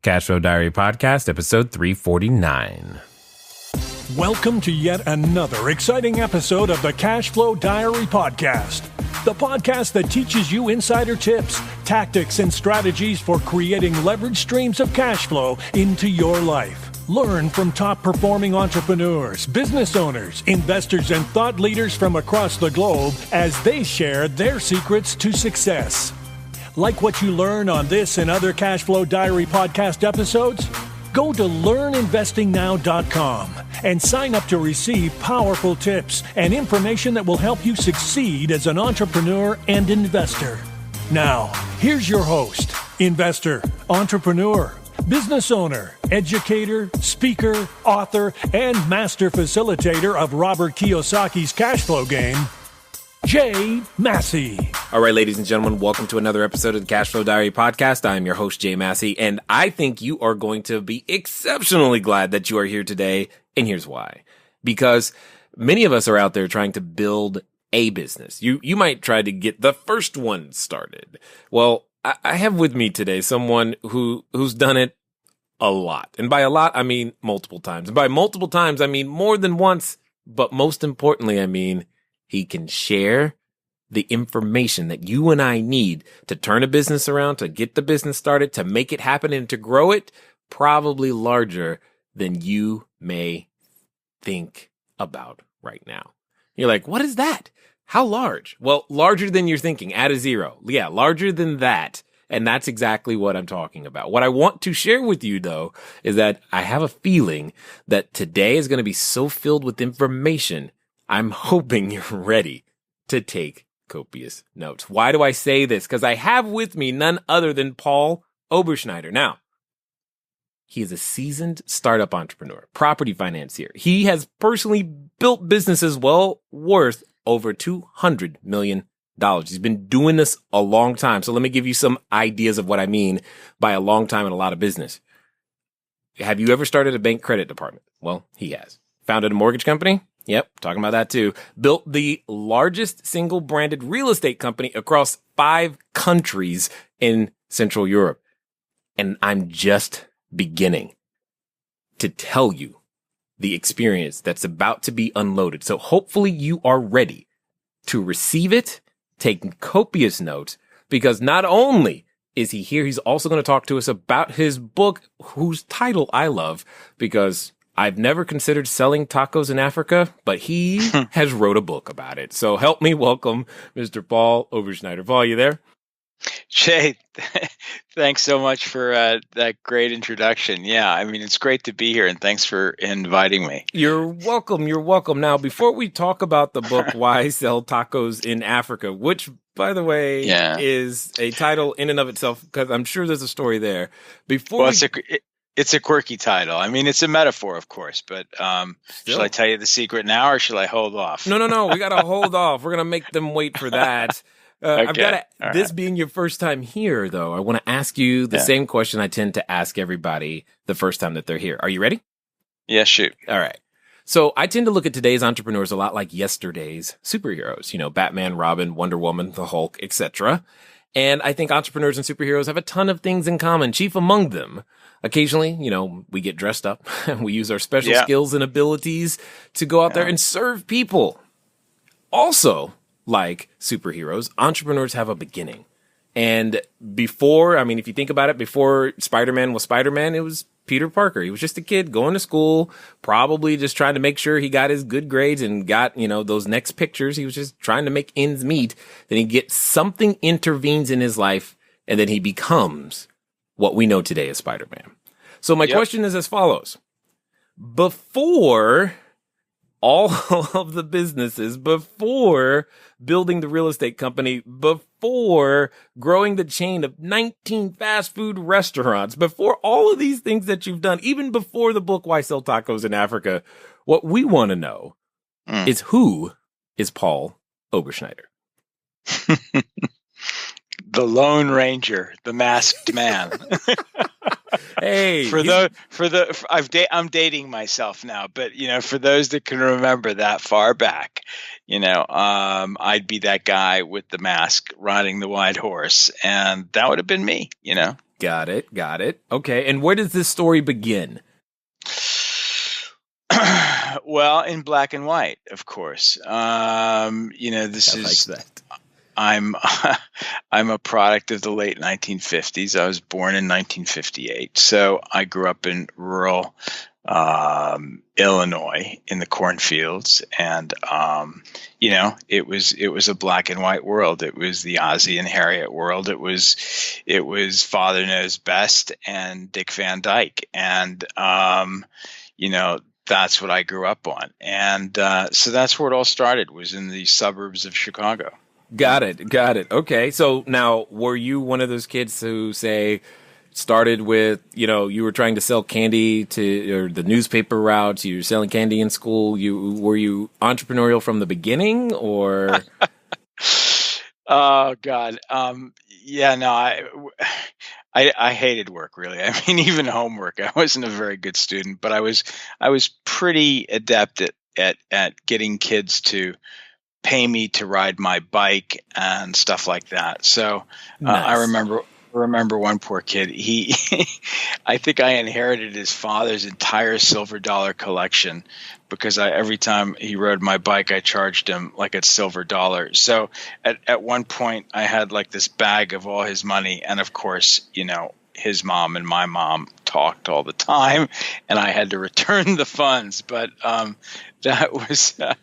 Cashflow Diary Podcast, episode 349. Welcome to yet another exciting episode of the Cashflow Diary Podcast, the podcast that teaches you insider tips, tactics, and strategies for creating leverage streams of cash flow into your life. Learn from top-performing entrepreneurs, business owners, investors, and thought leaders from across the globe as they share their secrets to success. Like what you learn on this and other Cashflow Diary podcast episodes? Go to learninvestingnow.com and sign up to receive powerful tips and information that will help you succeed as an entrepreneur and investor. Now, here's your host, investor, entrepreneur, business owner, educator, speaker, author, and master facilitator of Robert Kiyosaki's cash flow game, Jay Massey. All right, ladies and gentlemen, welcome to another episode of the Cashflow Diary Podcast. I am your host, Jay Massey, and I think you are going to be exceptionally glad that you are here today, and here's why. Because many of us are out there trying to build a business. You might try to get the first one started. Well, I have with me today someone who's done it a lot. And by a lot, I mean multiple times. And by multiple times, I mean more than once, but most importantly, I mean he can share the information that you and I need to turn a business around, to get the business started, to make it happen, and to grow it probably larger than you may think about right now. You're like, what is that? How large? Well, larger than you're thinking. Add a zero. Yeah, larger than that. And that's exactly what I'm talking about. What I want to share with you, though, is that I have a feeling that today is going to be so filled with information, I'm hoping you're ready to take copious notes. Why do I say this? Because I have with me none other than Paul Oberschneider. Now, he is a seasoned startup entrepreneur, property financier. He has personally built businesses well worth over $200 million. He's been doing this a long time. So let me give you some ideas of what I mean by a long time in a lot of business. Have you ever started a bank credit department? Well, he has. Founded a mortgage company? Yep, talking about that too. Built the largest single branded real estate company across 5 countries in Central Europe. And I'm just beginning to tell you the experience that's about to be unloaded. So hopefully you are ready to receive it, taking copious notes, because not only is he here, he's also going to talk to us about his book, whose title I love, because I've never considered selling tacos in Africa, but he has wrote a book about it. So help me welcome Mr. Paul Oberschneider. Paul, you there? Jay, thanks so much for that great introduction. Yeah, I mean, it's great to be here, and thanks for inviting me. You're welcome. You're welcome. Now, before we talk about the book, Why Sell Tacos in Africa, which, by the way, is a title in and of itself, because I'm sure there's a story there. It's a quirky title. I mean, it's a metaphor, of course, but shall I tell you the secret now, or shall I hold off? No. We got to hold off. We're going to make them wait for that. Okay. I've got this right. Being your first time here, though, I want to ask you the same question I tend to ask everybody the first time that they're here. Are you ready? Yeah, shoot. All right. So I tend to look at today's entrepreneurs a lot like yesterday's superheroes, Batman, Robin, Wonder Woman, the Hulk, etc. And I think entrepreneurs and superheroes have a ton of things in common, chief among them. Occasionally, we get dressed up and we use our special skills and abilities to go out there and serve people. Also, like superheroes, entrepreneurs have a beginning. And if you think about it, before Spider-Man was Spider-Man, it was Peter Parker. He was just a kid going to school, probably just trying to make sure he got his good grades and got, those next pictures. He was just trying to make ends meet. Then he gets something intervenes in his life, and then he becomes what we know today as Spider-Man. So my question is as follows. Before all of the businesses, before building the real estate company, before growing the chain of 19 fast food restaurants, before all of these things that you've done, even before the book, Why Sell Tacos in Africa, what we want to know is, who is Paul Oberschneider? The Lone Ranger, the masked man. Hey, I'm dating myself now, but for those that can remember that far back, I'd be that guy with the mask riding the white horse, and that would have been me. Got it. Got it. Okay. And where does this story begin? Well, in black and white, of course. This I is like that. I'm I'm a product of the late 1950s. I was born in 1958, so I grew up in rural Illinois in the cornfields, and it was a black and white world. It was the Ozzie and Harriet world. It was Father Knows Best and Dick Van Dyke, and that's what I grew up on, and so that's where it all started. Was in the suburbs of Chicago. Got it. Got it. Okay. So now, were you one of those kids who say started with, you were trying to sell candy or the newspaper routes, you were selling candy in school? Were you entrepreneurial from the beginning, or? Oh God. Yeah, no, I hated work, really. I mean, even homework. I wasn't a very good student, but I was pretty adept at getting kids to pay me to ride my bike and stuff like that. So Nice. I remember one poor kid. He, I think I inherited his father's entire silver dollar collection because every time he rode my bike, I charged him like a silver dollar. So at one point, I had like this bag of all his money, and of course, his mom and my mom talked all the time, and I had to return the funds. But that was, that.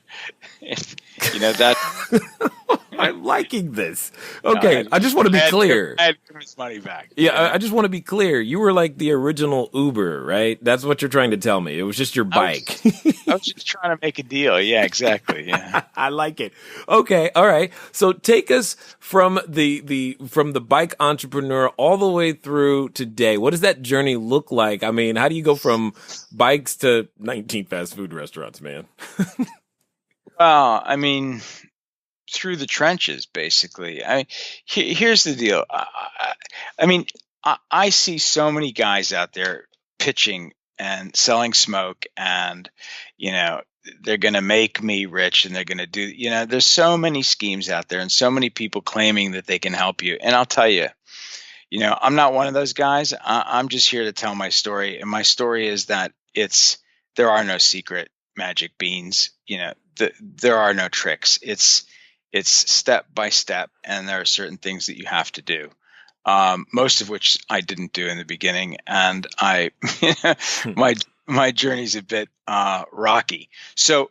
I'm liking this. Okay, I just want to be clear. I had to give his money back. Yeah, I just want to be clear. You were like the original Uber, right? That's what you're trying to tell me. It was just your bike. I was just trying to make a deal. Yeah, exactly. Yeah. I like it. Okay, all right. So take us from the bike entrepreneur all the way through today. What does that journey look like? I mean, how do you go from bikes to 19 fast food restaurants, man? Well, I mean, through the trenches, basically. I mean, here's the deal. I see so many guys out there pitching and selling smoke, and they're going to make me rich, and they're going to do. There's so many schemes out there, and so many people claiming that they can help you. And I'll tell you, I'm not one of those guys. I'm just here to tell my story, and my story is that there are no secret magic beans. There are no tricks. It's step by step, and there are certain things that you have to do. Most of which I didn't do in the beginning, and my journey's a bit rocky. So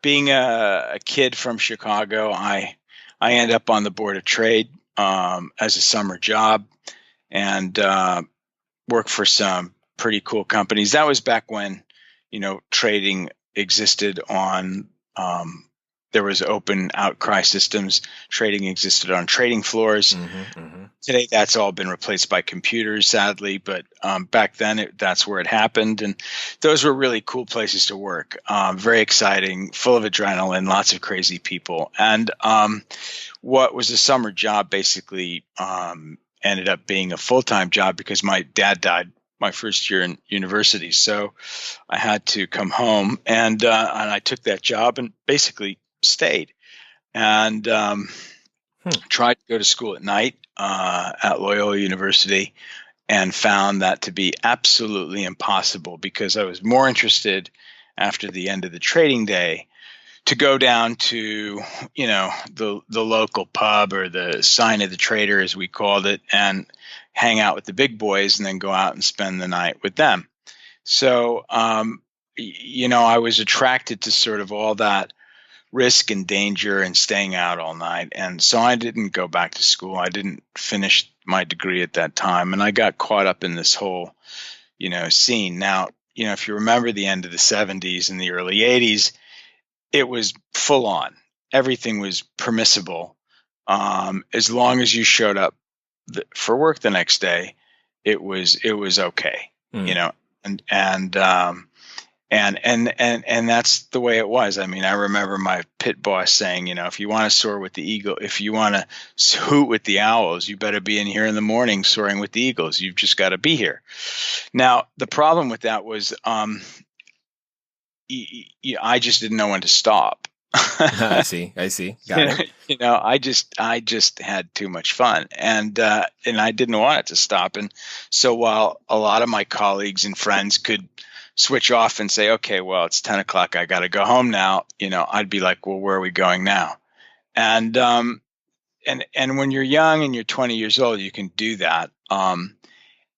being a kid from Chicago, I end up on the board of trade as a summer job, and work for some pretty cool companies. That was back when trading existed on. There was open outcry systems. Trading existed on trading floors. Mm-hmm, mm-hmm. Today, that's all been replaced by computers, sadly. But back then, that's where it happened. And those were really cool places to work. Very exciting, full of adrenaline, lots of crazy people. And what was a summer job basically ended up being a full-time job because my dad died my first year in university. So I had to come home, and I took that job and basically stayed, and tried to go to school at night at Loyola University, and found that to be absolutely impossible because I was more interested after the end of the trading day to go down to the local pub, or the sign of the trader as we called it, and hang out with the big boys, and then go out and spend the night with them. So I was attracted to sort of all that risk and danger and staying out all night. And so I didn't go back to school. I didn't finish my degree at that time. And I got caught up in this whole, scene. Now, if you remember the end of the 70s and the early 80s, it was full on. Everything was permissible. As long as you showed up for work the next day, it was okay, and that's the way it was. I mean, I remember my pit boss saying, if you want to soar with the eagle, if you want to hoot with the owls, you better be in here in the morning soaring with the eagles. You've just got to be here. Now, the problem with that was, I just didn't know when to stop. I see. Got it. I just had too much fun, and I didn't want it to stop. And so while a lot of my colleagues and friends could switch off and say, okay, well, it's 10 o'clock, I got to go home now, I'd be like, well, where are we going now? And and when you're young and you're 20 years old, you can do that,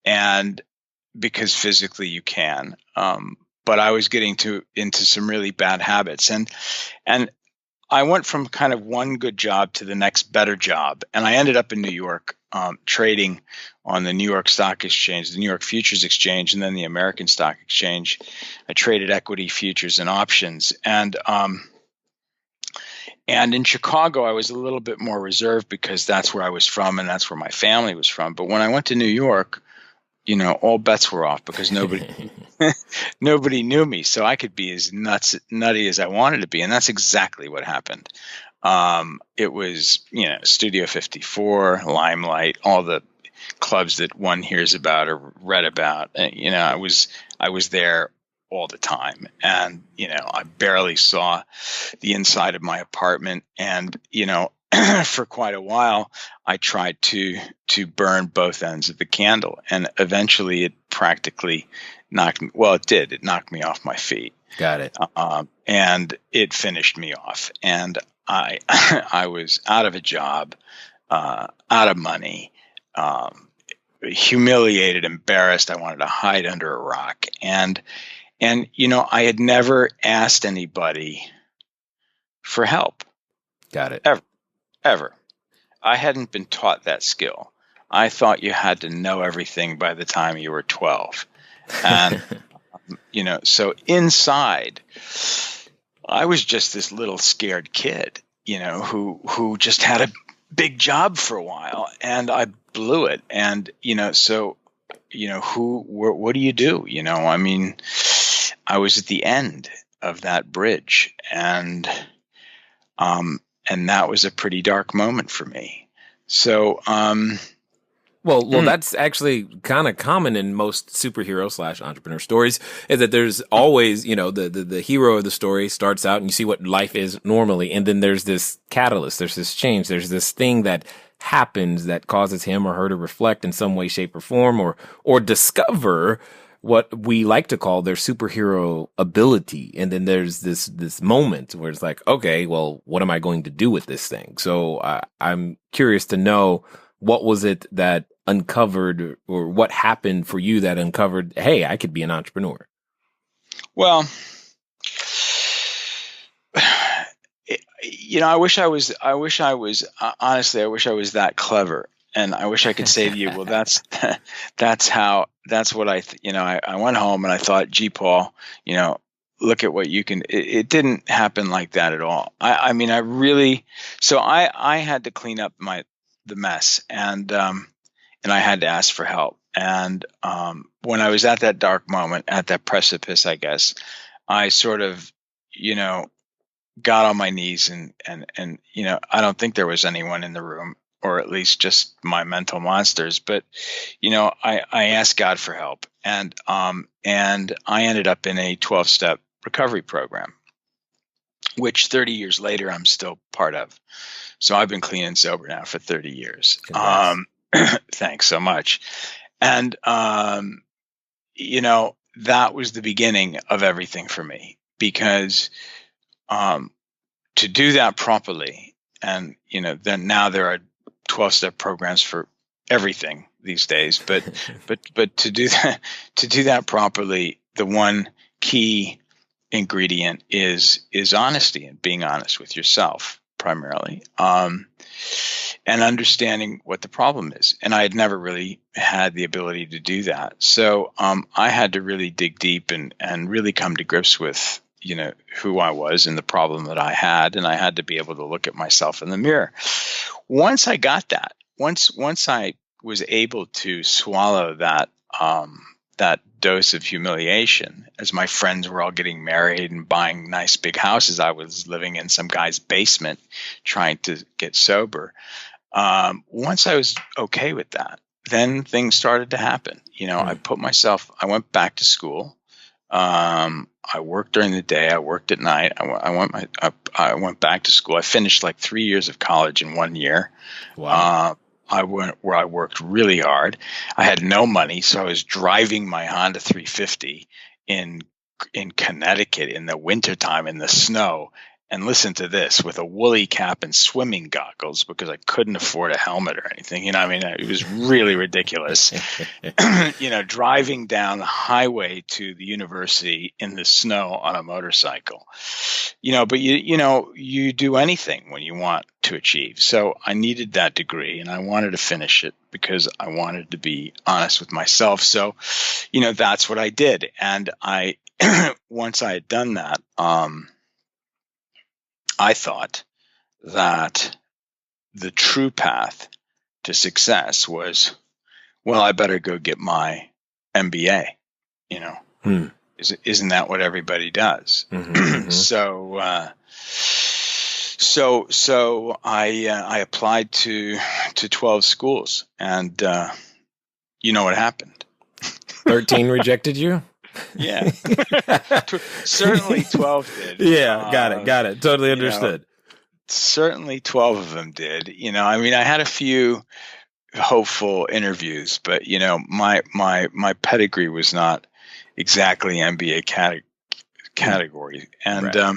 and because physically you can. But I was getting into some really bad habits, and I went from kind of one good job to the next better job, and I ended up in New York, trading on the New York Stock Exchange, the New York Futures Exchange, and then the American Stock Exchange. I traded equity, futures, and options, and in Chicago, I was a little bit more reserved because that's where I was from and that's where my family was from. But when I went to New York, all bets were off because nobody knew me, so I could be as nutty as I wanted to be, and that's exactly what happened. It was, Studio 54, Limelight, all the clubs that one hears about or read about. I was there all the time, and I barely saw the inside of my apartment, and for quite a while I tried to burn both ends of the candle, and eventually it practically it knocked me off my feet. Got it. And it finished me off, and I I was out of a job, out of money, humiliated, embarrassed. I wanted to hide under a rock, and I had never asked anybody for help. Got it. Ever. I hadn't been taught that skill. I thought you had to know everything by the time you were 12. And, so inside, I was just this little scared kid, who just had a big job for a while, and I blew it. And, what do you do? I was at the end of that bridge, and that was a pretty dark moment for me. So, well, that's actually kind of common in most superhero / entrepreneur stories, is that there's always, the hero of the story starts out and you see what life is normally. And then there's this catalyst, there's this change, there's this thing that happens that causes him or her to reflect in some way, shape, or form, or discover what we like to call their superhero ability. And then there's this moment where it's like, okay, well, what am I going to do with this thing? So I'm curious to know, what was it that uncovered, or what happened for you that uncovered, hey, I could be an entrepreneur? Well, I wish I was honestly, I wish I was that clever. And I wish I could say to you, well, that's what I went home and I thought, gee, Paul, look at what you can. It didn't happen like that at all. I had to clean up the mess, and I had to ask for help. And when I was at that dark moment, at that precipice, I guess, I sort of, got on my knees and I don't think there was anyone in the room, or at least just my mental monsters. But, I asked God for help, and I ended up in a 12-step recovery program, which 30 years later, I'm still part of. So I've been clean and sober now for 30 years. Thanks so much. And, that was the beginning of everything for me, because to do that properly, and, then now there are 12-step programs for everything these days, but to do that properly, the one key ingredient is honesty, and being honest with yourself primarily, and understanding what the problem is. And I had never really had the ability to do that. So I had to really dig deep and really come to grips with, who I was and the problem that I had. And I had to be able to look at myself in the mirror. Once I got that, once I was able to swallow that dose of humiliation, as my friends were all getting married and buying nice big houses, I was living in some guy's basement trying to get sober. Once I was okay with that, then things started to happen. I went back to school. I worked during the day. I worked at night. I went back to school. I finished like 3 years of college in 1 year. Wow. I went where I worked really hard. I had no money, so I was driving my Honda 350 in Connecticut in the wintertime in the snow. And listen to this, with a woolly cap and swimming goggles, because I couldn't afford a helmet or anything. You know, I mean, it was really ridiculous. You know, driving down the highway to the university in the snow on a motorcycle. You know, but you do anything when you want to achieve. So I needed that degree, and I wanted to finish it because I wanted to be honest with myself. So, you know, that's what I did. And once I had done that, I thought that the true path to success was, well, I better go get my MBA, you know. Isn't that what everybody does? Mm-hmm. So I applied to 12 schools, and you know what happened? 13 rejected you? Yeah. Certainly 12 did. Yeah, got it. Totally understood. Certainly 12 of them did. You know, I mean, I had a few hopeful interviews, but you know, my pedigree was not exactly MBA category. And right.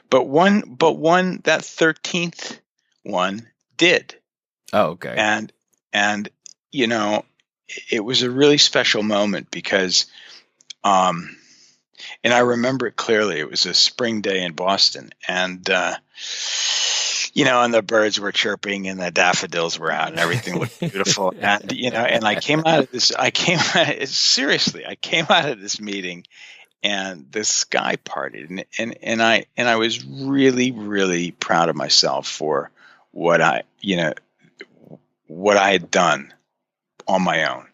but one that 13th one did. Oh, okay. And you know, it was a really special moment because and I remember it clearly. It was a spring day in Boston, and you know, and the birds were chirping, and the daffodils were out, and everything looked beautiful. And you know, and I came out of this meeting, and the sky parted, and I was really, really proud of myself for what I had done on my own,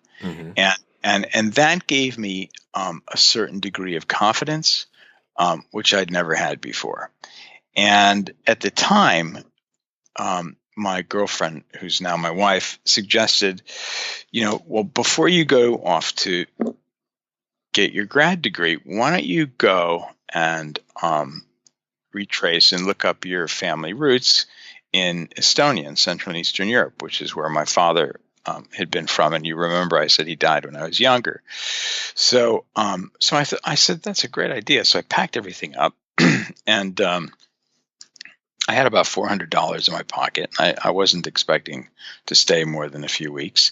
and that gave me a certain degree of confidence, which I'd never had before. And at the time, my girlfriend, who's now my wife, suggested, you know, well, before you go off to get your grad degree, why don't you go and retrace and look up your family roots in Estonia, in Central and Eastern Europe, which is where my father had been from. And you remember I said he died when I was younger. So I said, that's a great idea. So I packed everything up and I had about $400 in my pocket. I wasn't expecting to stay more than a few weeks.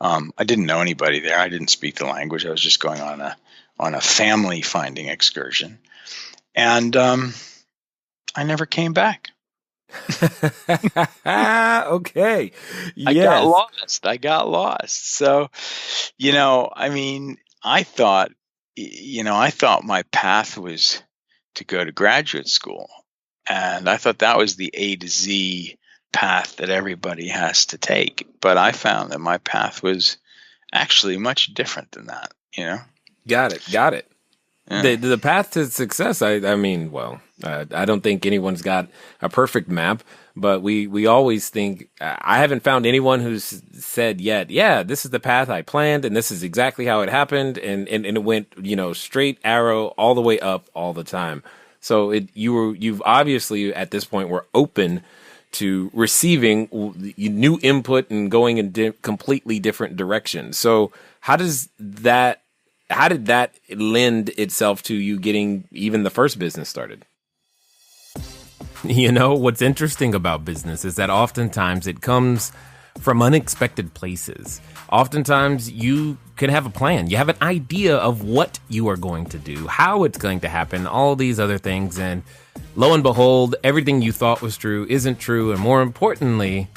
I didn't know anybody there. I didn't speak the language. I was just going on a family finding excursion. And I never came back. Okay. Yes. I got lost. So, you know, I mean, I thought my path was to go to graduate school. And I thought that was the A to Z path that everybody has to take. But I found that my path was actually much different than that, you know? Got it. Yeah. The path to success, I mean, well, I don't think anyone's got a perfect map, but we always think, I haven't found anyone who's said yet, yeah, this is the path I planned and this is exactly how it happened. And it went, you know, straight arrow all the way up all the time. So you've obviously at this point were open to receiving new input and going in completely different directions. So how did that lend itself to you getting even the first business started? You know, what's interesting about business is that oftentimes it comes from unexpected places. Oftentimes you can have a plan. You have an idea of what you are going to do, how it's going to happen, all these other things. And lo and behold, everything you thought was true isn't true. And more importantly,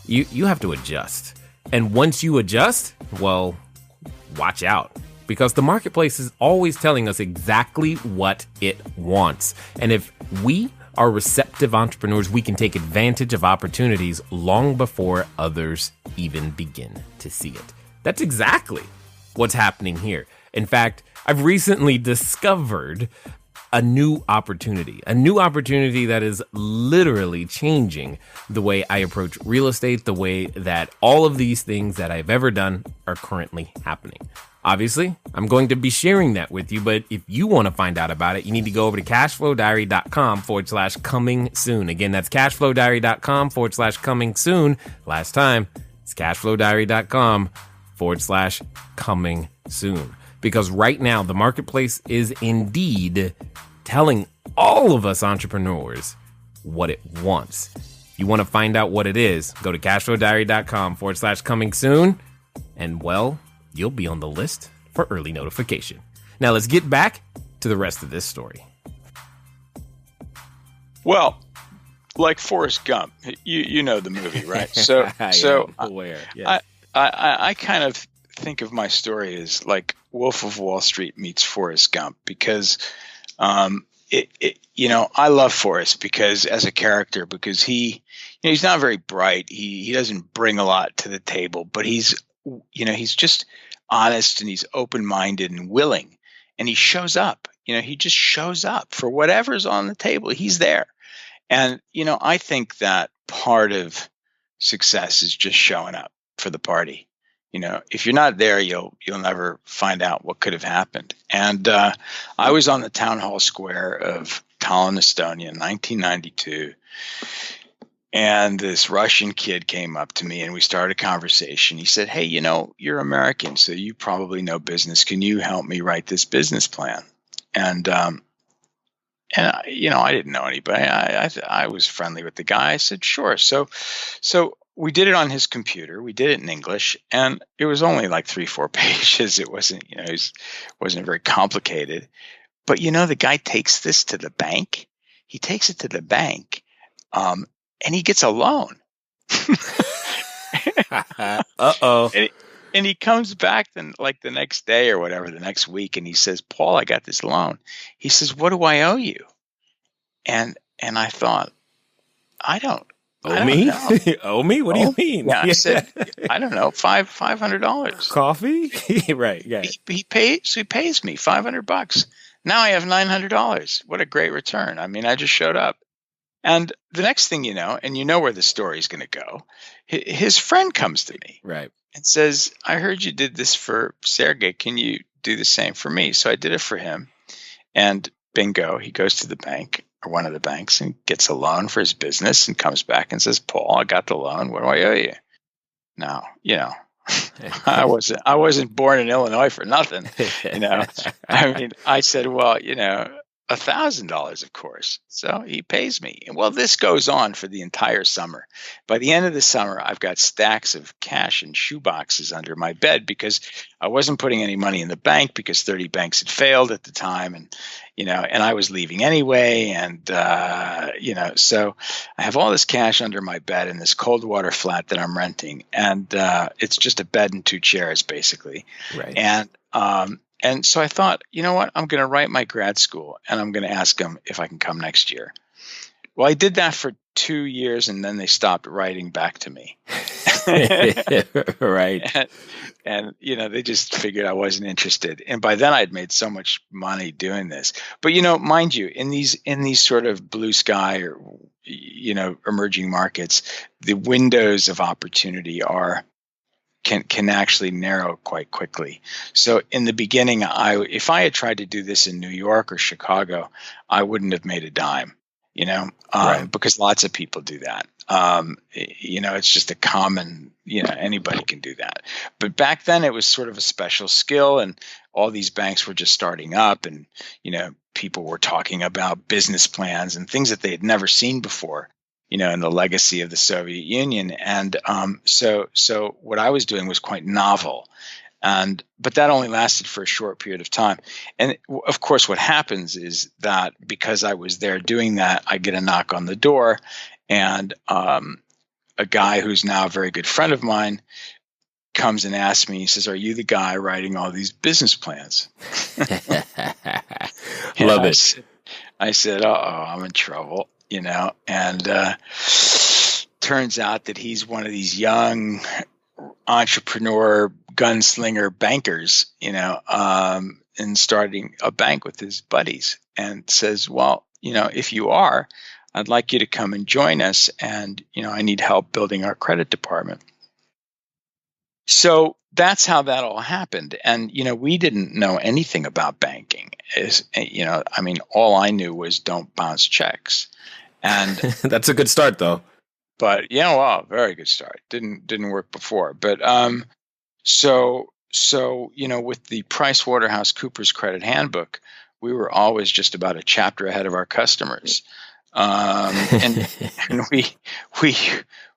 you have to adjust. And once you adjust, well, watch out. Because the marketplace is always telling us exactly what it wants. And if we are receptive entrepreneurs, we can take advantage of opportunities long before others even begin to see it. That's exactly what's happening here. In fact, I've recently discovered a new opportunity that is literally changing the way I approach real estate, the way that all of these things that I've ever done are currently happening. Obviously, I'm going to be sharing that with you, but if you want to find out about it, you need to go over to cashflowdiary.com/coming soon. Again, that's cashflowdiary.com/coming soon. Last time, it's cashflowdiary.com/coming soon. Because right now, the marketplace is indeed telling all of us entrepreneurs what it wants. If you want to find out what it is, go to cashflowdiary.com/coming soon. And well, you'll be on the list for early notification. Now let's get back to the rest of this story. Well, like Forrest Gump, you know the movie, right? So aware. Yes. I kind of think of my story as like Wolf of Wall Street meets Forrest Gump, because I love Forrest because as a character, because he's not very bright. He doesn't bring a lot to the table, but he's just honest, and he's open-minded and willing, and he shows up. He just shows up for whatever's on the table. He's there. And, I think that part of success is just showing up for the party. If you're not there, you'll never find out what could have happened. And I was on the town hall square of Tallinn, Estonia in 1992. And this Russian kid came up to me and we started a conversation. He said, "Hey, you're American, so you probably know business. Can you help me write this business plan?" And I didn't know anybody. I was friendly with the guy. I said, "Sure." So we did it on his computer. We did it in English, and it was only like 3-4 pages. It wasn't, wasn't very complicated. But the guy takes this to the bank. He takes it to the bank. And he gets a loan. Uh-oh. And he comes back then, like the next day or whatever, the next week, and he says, "Paul, I got this loan." He says, "What do I owe you?" And I thought, I don't me? know. Owe me? What do you mean? Yeah, I said, I don't know, $500. Coffee? Right. Yeah. He pays me $500. Now I have $900. What a great return. I mean, I just showed up. And the next thing you know, and you know where the story is going to go, his friend comes to me, right, and says, "I heard you did this for Sergey. Can you do the same for me?" So I did it for him. And bingo, he goes to the bank, or one of the banks, and gets a loan for his business and comes back and says, "Paul, I got the loan. What do I owe you?" Now, I wasn't born in Illinois for nothing. I mean, I said, "Well, $1,000, of course." So he pays me. And well, this goes on for the entire summer. By the end of the summer, I've got stacks of cash and shoeboxes under my bed because I wasn't putting any money in the bank because 30 banks had failed at the time. And, and I was leaving anyway. And, so I have all this cash under my bed in this cold water flat that I'm renting. And it's just a bed and 2 chairs, basically. Right. And so I thought, you know what? I'm going to write my grad school, and I'm going to ask them if I can come next year. Well, I did that for 2 years, and then they stopped writing back to me. Right. And they just figured I wasn't interested. And by then I'd made so much money doing this. But, mind you, in these sort of blue sky or, emerging markets, the windows of opportunity can actually narrow quite quickly. So in the beginning, if I had tried to do this in New York or Chicago, I wouldn't have made a dime, Right. because lots of people do that. It's just a common, anybody can do that. But back then it was sort of a special skill, and all these banks were just starting up, and, people were talking about business plans and things that they had never seen before. And the legacy of the Soviet Union. And so what I was doing was quite novel. But that only lasted for a short period of time. And of course, what happens is that because I was there doing that, I get a knock on the door, and a guy who's now a very good friend of mine comes and asks me, he says, "Are you the guy writing all these business plans?" Love it. I said, "Uh-oh, I'm in trouble." And turns out that he's one of these young entrepreneur, gunslinger bankers, and starting a bank with his buddies, and says, "Well, if you are, I'd like you to come and join us. And, I need help building our credit department." So that's how that all happened. And, we didn't know anything about banking. All I knew was don't bounce checks. And that's a good start though. But well, very good start. Didn't work before. But so with the PricewaterhouseCoopers Credit Handbook, we were always just about a chapter ahead of our customers. And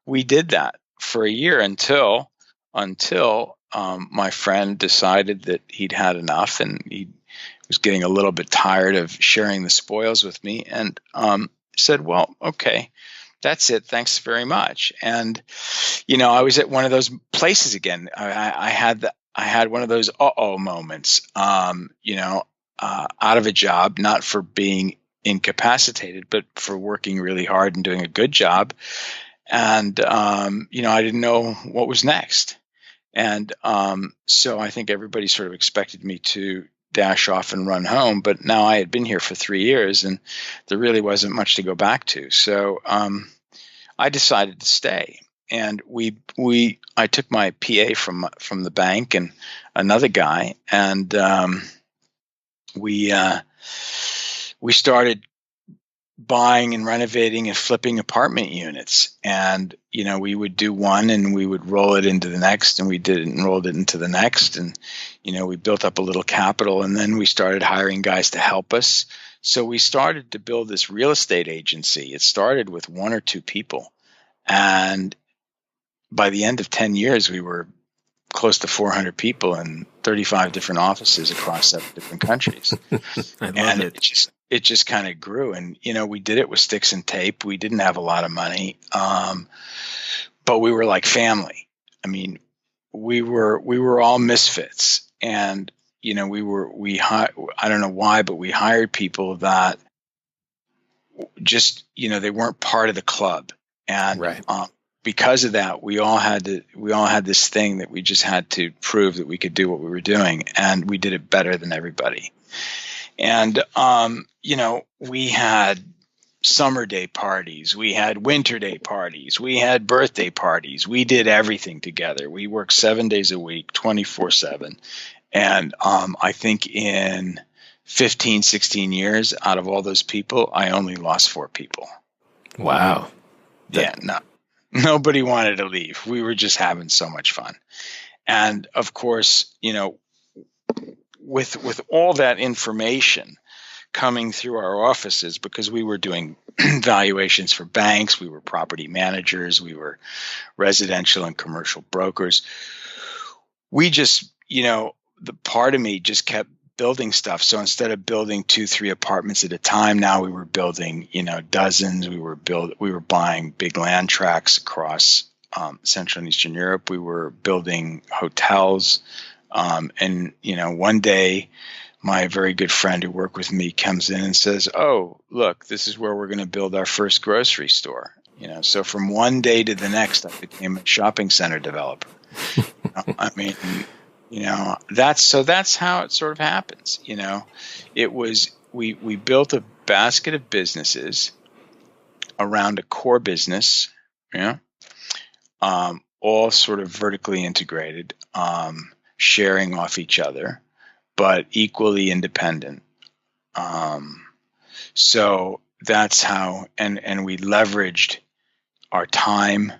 we did that for a year until my friend decided that he'd had enough, and he was getting a little bit tired of sharing the spoils with me, and said, "Well, okay, that's it. Thanks very much." And I was at one of those places again. I had one of those moments. Out of a job, not for being incapacitated, but for working really hard and doing a good job. And I didn't know what was next. And so I think everybody sort of expected me to dash off and run home. But now I had been here for 3 years, and there really wasn't much to go back to. So I decided to stay. And I took my PA from the bank and another guy, and we started buying and renovating and flipping apartment units. And, we would do one and we would roll it into the next, and we did it and rolled it into the next. And, we built up a little capital, and then we started hiring guys to help us. So we started to build this real estate agency. It started with 1 or 2 people. And by the end of 10 years, we were close to 400 people in 35 different offices across 7 different countries. I love It just kind of grew. And, we did it with sticks and tape. We didn't have a lot of money, but we were like family. I mean, we were all misfits. And, I don't know why, but we hired people that just, they weren't part of the club. And right. Because of that, we all had this thing that we just had to prove that we could do what we were doing, and we did it better than everybody. And we had summer day parties, we had winter day parties, we had birthday parties. We did everything together. We worked 7 days a week, 24/7. And I think in 15, 16 years, out of all those people, I only lost 4 people. Wow. Nobody wanted to leave. We were just having so much fun. And of course, with all that information coming through our offices, because we were doing valuations for banks, we were property managers, we were residential and commercial brokers. We just, the part of me just kept building stuff. So instead of building 2-3 apartments at a time, now we were building, dozens. We were buying big land tracts across Central and Eastern Europe. We were building hotels. And one day, my very good friend who worked with me comes in and says, "Oh, look, this is where we're going to build our first grocery store." So from one day to the next, I became a shopping center developer. That's how it sort of happens. It was, we built a basket of businesses around a core business, all sort of vertically integrated, sharing off each other, but equally independent. So that's how, and we leveraged our time,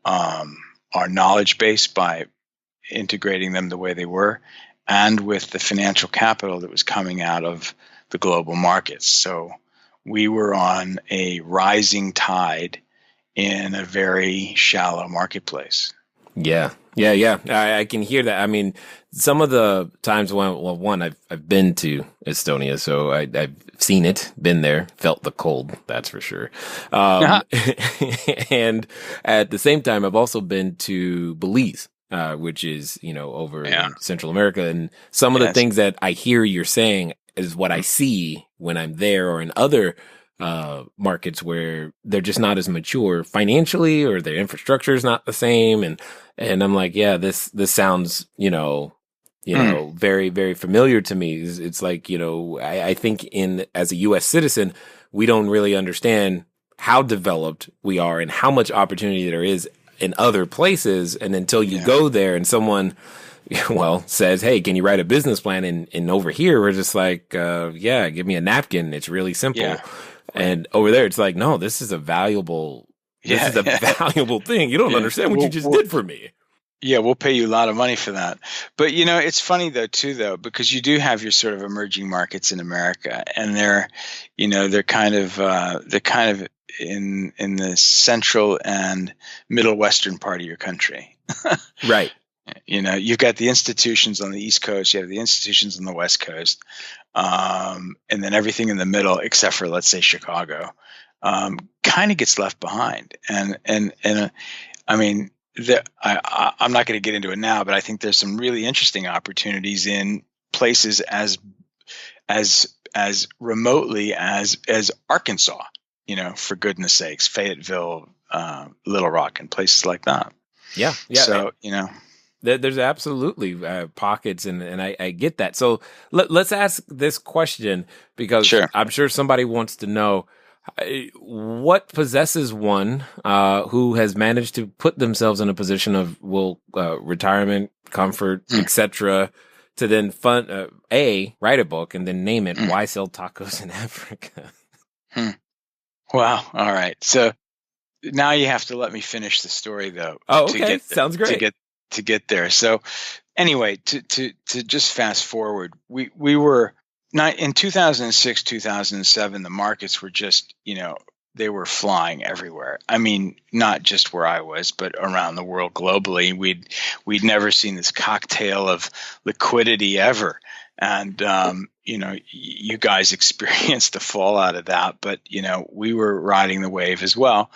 our knowledge base by integrating them the way they were, and with the financial capital that was coming out of the global markets. So we were on a rising tide in a very shallow marketplace. Yeah. I can hear that. I mean, some of the times when, I've been to Estonia, so I've seen it, been there, felt the cold, that's for sure. And at the same time, I've also been to Belize, which is, over in Central America. And some of the things that I hear you're saying is what I see when I'm there or in other markets where they're just not as mature financially, or their infrastructure is not the same. And I'm like, yeah, this sounds, very, very familiar to me. It's like, I think as a U.S. citizen, we don't really understand how developed we are and how much opportunity there is in other places. And until you go there and someone, says, hey, can you write a business plan? And over here, we're just like, give me a napkin. It's really simple. Yeah. And over there, it's like, no, this is a valuable, valuable thing. You don't understand what you just did for me. Yeah, we'll pay you a lot of money for that. But, it's funny because you do have your sort of emerging markets in America, and they're kind of in the central and middle western part of your country. Right. You've got the institutions on the East Coast, you have the institutions on the West Coast, and then everything in the middle, except for, let's say, Chicago, kind of gets left behind. And I mean, I'm not going to get into it now, but I think there's some really interesting opportunities in places as remotely as Arkansas, for goodness sakes, Fayetteville, Little Rock, and places like that. Yeah. So, there's absolutely pockets, and I get that. So let's ask this question, because I'm sure somebody wants to know, what possesses one who has managed to put themselves in a position of retirement, comfort, etc., to then write a book and then name it Why Sell Tacos in Africa? Wow. All right. So now you have to let me finish the story, though. Oh, okay. Sounds great. To get there. So anyway, to just fast forward, we were not in 2006, 2007, the markets were just, they were flying everywhere. I mean, not just where I was, but around the world globally. We'd never seen this cocktail of liquidity ever. And, you guys experienced the fallout of that, but, we were riding the wave as well.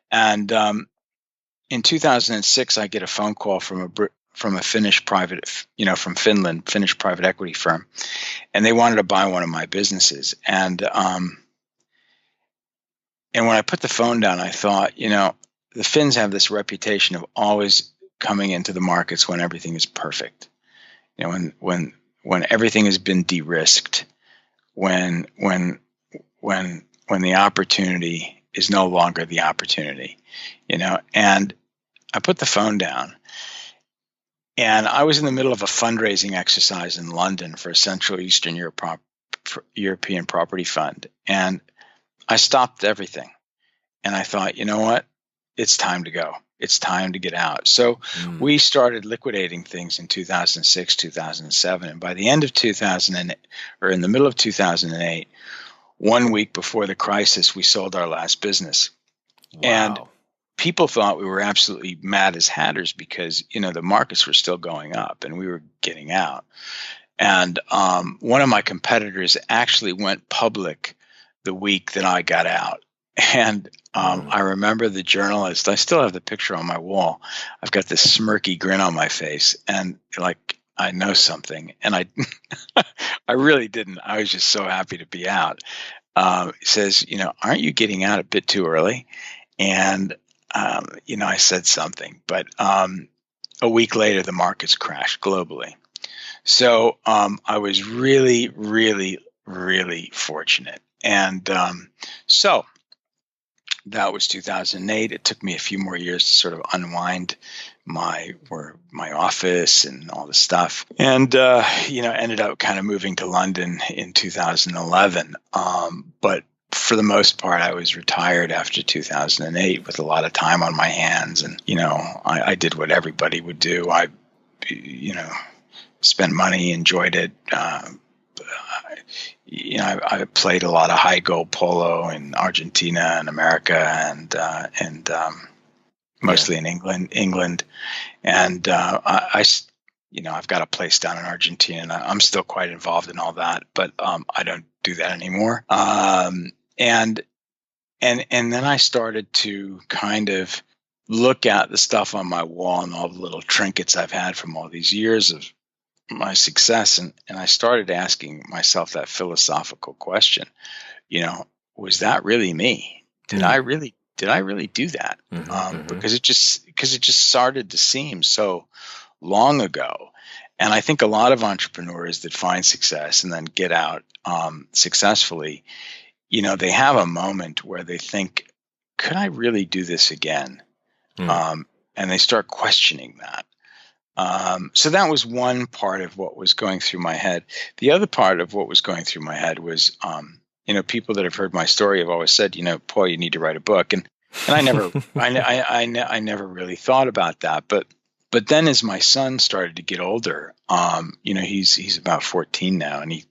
And in 2006, I get a phone call from a Finnish from Finland, Finnish private equity firm, and they wanted to buy one of my businesses. And when I put the phone down, I thought, the Finns have this reputation of always coming into the markets when everything is perfect. When everything has been de-risked, when the opportunity is no longer the opportunity, and I put the phone down, and I was in the middle of a fundraising exercise in London for a Central Eastern European property fund. And I stopped everything. And I thought, you know what? It's time to go. It's time to get out. So we started liquidating things in 2006, 2007. And by the end of in the middle of 2008, 1 week before the crisis, we sold our last business. Wow. And people thought we were absolutely mad as hatters because, the markets were still going up and we were getting out. And one of my competitors actually went public the week that I got out. And I remember the journalist, I still have the picture on my wall. I've got this smirky grin on my face and I know something. And I really didn't. I was just so happy to be out. He says, aren't you getting out a bit too early? And I said something, but a week later, the markets crashed globally. So I was really, really, really fortunate. And so that was 2008. It took me a few more years to sort of unwind my office and all the stuff. And, ended up kind of moving to London in 2011. But for the most part, I was retired after 2008 with a lot of time on my hands. And, I did what everybody would do. I spent money, enjoyed it. I played a lot of high gold polo in Argentina and America and mostly in England. And I've got a place down in Argentina and I'm still quite involved in all that, but I don't do that anymore. And then I started to kind of look at the stuff on my wall and all the little trinkets I've had from all these years of my success. And I started asking myself that philosophical question, was that really me? Did I really do that? Because it just started to seem so long ago. And I think a lot of entrepreneurs that find success and then get out successfully, they have a moment where they think, could I really do this again? And and they start questioning that. So that was one part of what was going through my head. The other part of what was going through my head was, people that have heard my story have always said, Paul, you need to write a book. And I never, I never really thought about that. But then as my son started to get older, he's about 14 now, and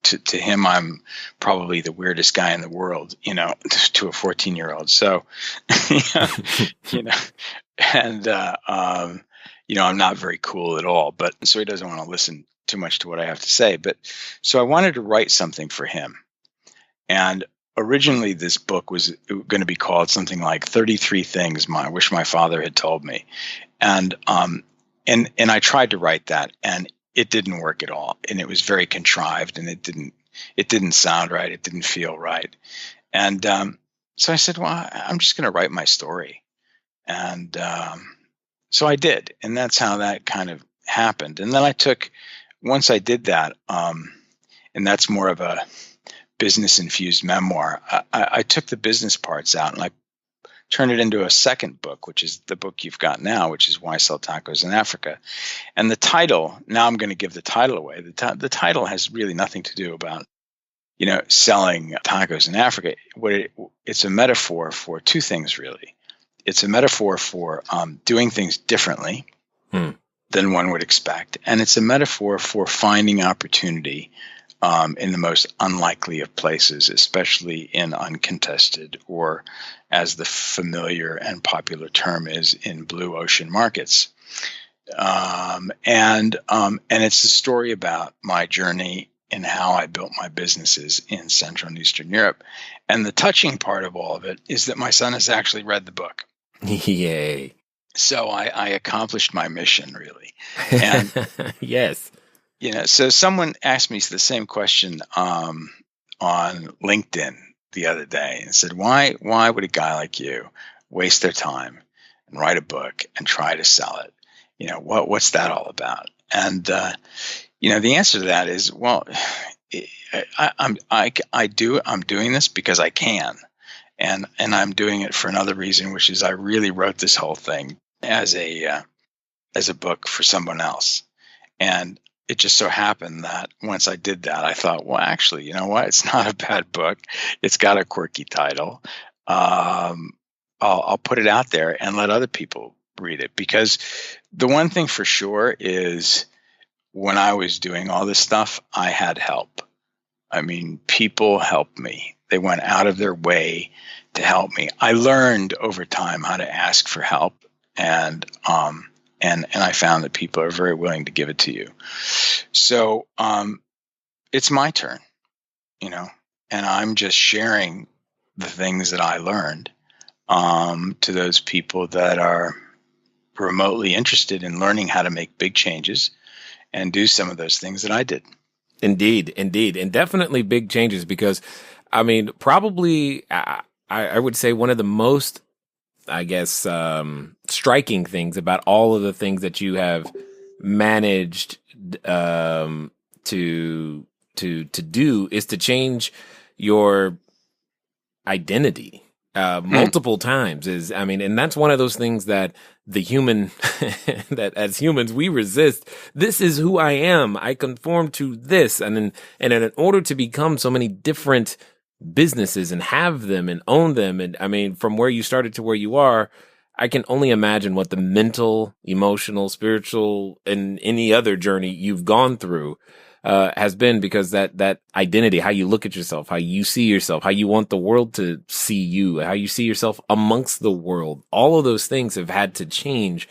to him, I'm probably the weirdest guy in the world, to a 14-year-old. So, and, I'm not very cool at all, but so he doesn't want to listen too much to what I have to say. But so I wanted to write something for him. And originally this book was going to be called something like 33 Things I Wish My Father Had Told Me. And I tried to write that, and it didn't work at all. And it was very contrived, and it didn't sound right. It didn't feel right. And so I said, well, I'm just going to write my story. And so I did. And that's how that kind of happened. And then once I did that, and that's more of a business-infused memoir, I took the business parts out and I turned it into a second book, which is the book you've got now, which is Why Sell Tacos in Africa. And the title, now I'm going to give the title away. The title has really nothing to do about, selling tacos in Africa. It's a metaphor for two things, really. It's a metaphor for doing things differently than one would expect. And it's a metaphor for finding opportunity in the most unlikely of places, especially in uncontested, or as the familiar and popular term is, in blue ocean markets. And it's the story about my journey and how I built my businesses in Central and Eastern Europe. And the touching part of all of it is that my son has actually read the book. Yay. So I accomplished my mission, really. And yes. So someone asked me the same question on LinkedIn the other day and said, why would a guy like you waste their time and write a book and try to sell it? What's that all about? And the answer to that is, well, I'm doing this because I can. And I'm doing it for another reason, which is I really wrote this whole thing as a book for someone else. And it just so happened that once I did that, I thought, well, actually, you know what? It's not a bad book. It's got a quirky title. I'll put it out there and let other people read it. Because the one thing for sure is, when I was doing all this stuff, I had help. I mean, people helped me. They went out of their way to help me. I learned over time how to ask for help, and I found that people are very willing to give it to you. So it's my turn, and I'm just sharing the things that I learned to those people that are remotely interested in learning how to make big changes and do some of those things that I did. Indeed. And definitely big changes, because I mean, probably I would say one of the most, I guess, striking things about all of the things that you have managed to do is to change your identity multiple times. And that's one of those things that the human, that as humans we resist. This is who I am. I conform to this, and in order to become so many different businesses and have them and own them, and I mean, from where you started to where you are, I can only imagine what the mental, emotional, spiritual, and any other journey you've gone through has been, because that identity, how you look at yourself, how you see yourself, how you want the world to see you, how you see yourself amongst the world, all of those things have had to change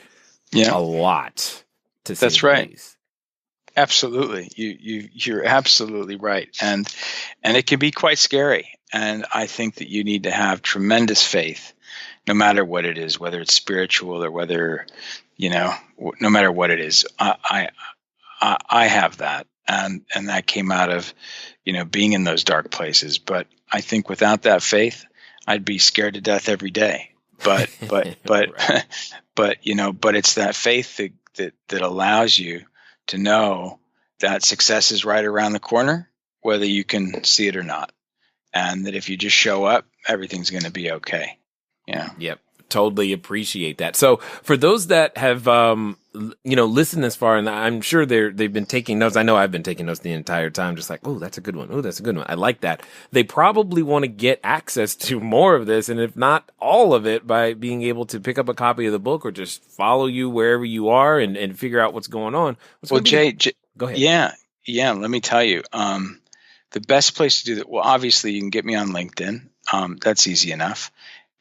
a lot. That's right. Absolutely. You're absolutely right. And it can be quite scary. And I think that you need to have tremendous faith, no matter what it is, whether it's spiritual or whether, no matter what it is. I have that. And that came out of, being in those dark places. But I think without that faith, I'd be scared to death every day. But right. but it's that faith that allows you to know that success is right around the corner, whether you can see it or not. And that if you just show up, everything's going to be okay. Yep. Totally appreciate that. So for those that have, listened this far, and I'm sure they've been taking notes. I know I've been taking notes the entire time, just like, oh, that's a good one. Oh, that's a good one. I like that. They probably want to get access to more of this, and if not all of it, by being able to pick up a copy of the book or just follow you wherever you are and figure out what's going on. Well, Jay, go ahead. Yeah. Let me tell you, the best place to do that. Well, obviously, you can get me on LinkedIn. That's easy enough.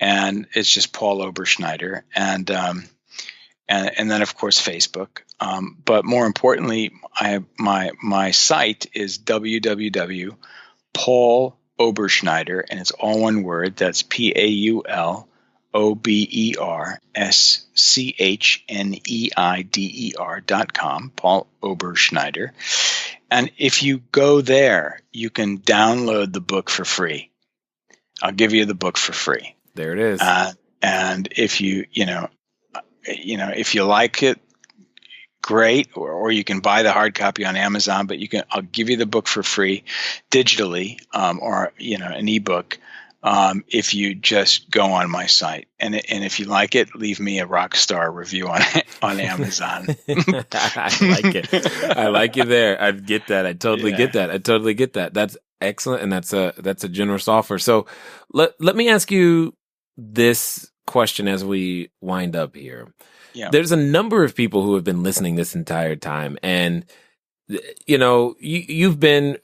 And it's just Paul Oberschneider, and then of course Facebook. But more importantly, my site is www.pauloberschneider, and it's all one word. That's PAULOBERSCHNEIDER.com. Paul Oberschneider, and if you go there, you can download the book for free. I'll give you the book for free. There it is. And if if you like it, great. Or you can buy the hard copy on Amazon. But I'll give you the book for free, digitally, or an ebook. If you just go on my site, and if you like it, leave me a rock star review on Amazon. I like it. I like you there. I get that. I totally get that. That's excellent, and that's a generous offer. So let me ask you this question as we wind up here. Yeah. There's a number of people who have been listening this entire time, and you've been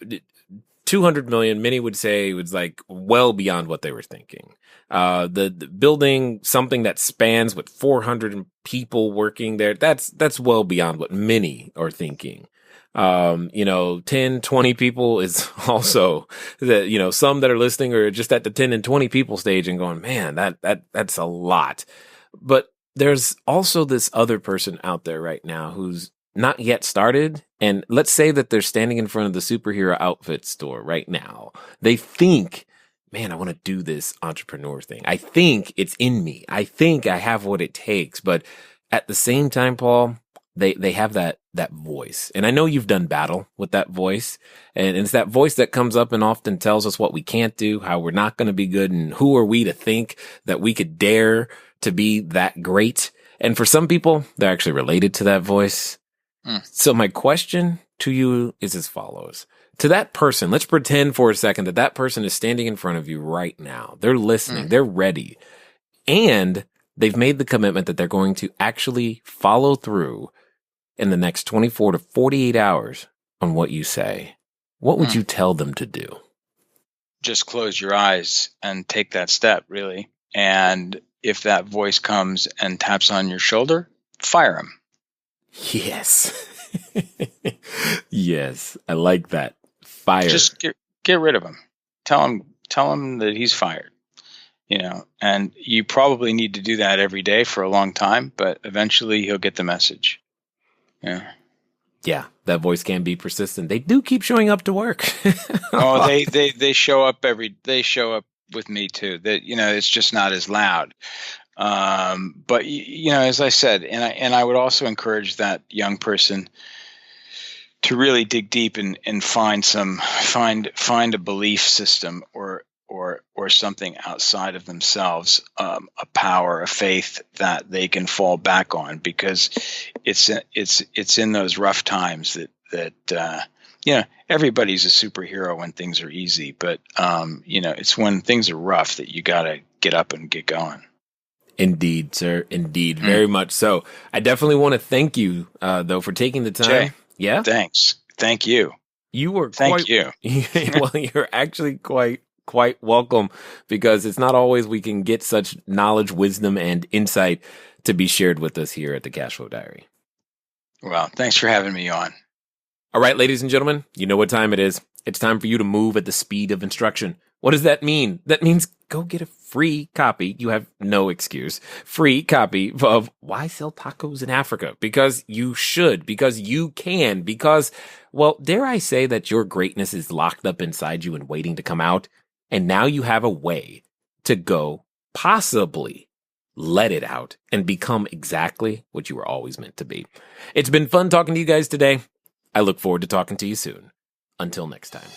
200 million. Many would say it was like well beyond what they were thinking. The building something that spans with 400 people working there. That's well beyond what many are thinking. 10, 20 people is also that, some that are listening are just at the 10 and 20 people stage and going, man, that's a lot. But there's also this other person out there right now who's not yet started. And let's say that they're standing in front of the superhero outfit store right now. They think, man, I want to do this entrepreneur thing. I think it's in me. I think I have what it takes. But at the same time, Paul, they have that voice. And I know you've done battle with that voice. And it's that voice that comes up and often tells us what we can't do, how we're not going to be good, and who are we to think that we could dare to be that great. And for some people, they're actually related to that voice. So my question to you is as follows. To that person, let's pretend for a second that person is standing in front of you right now. They're listening. They're ready. And they've made the commitment that they're going to actually follow through in the next 24 to 48 hours on what you say. What would you tell them to do? Just close your eyes and take that step, really. And if that voice comes and taps on your shoulder, fire him. Yes. Yes. I like that. Fire. Just get rid of him. Tell him that he's fired. And you probably need to do that every day for a long time, but eventually he'll get the message. Yeah. Yeah, that voice can be persistent. They do keep showing up to work. Oh, they show up with me too. That it's just not as loud. But as I said, and I would also encourage that young person to really dig deep and find a belief system or something outside of themselves, a power, a faith that they can fall back on, because it's in those rough times that everybody's a superhero when things are easy, but it's when things are rough that you got to get up and get going. Indeed, sir. Indeed. Very much so. I definitely want to thank you, though, for taking the time. Jay, yeah. Thanks. Thank you. You were Thank you. Well, you're actually quite welcome, because it's not always we can get such knowledge, wisdom, and insight to be shared with us here at the Cashflow Diary. Well, thanks for having me on. All right, ladies and gentlemen, you know what time it is. It's time for you to move at the speed of instruction. What does that mean? That means go get a free copy. You have no excuse. Free copy of Why Sell Tacos in Africa. Because you should, because you can, because, well, dare I say that your greatness is locked up inside you and waiting to come out. And now you have a way to go possibly let it out and become exactly what you were always meant to be. It's been fun talking to you guys today. I look forward to talking to you soon. Until next time.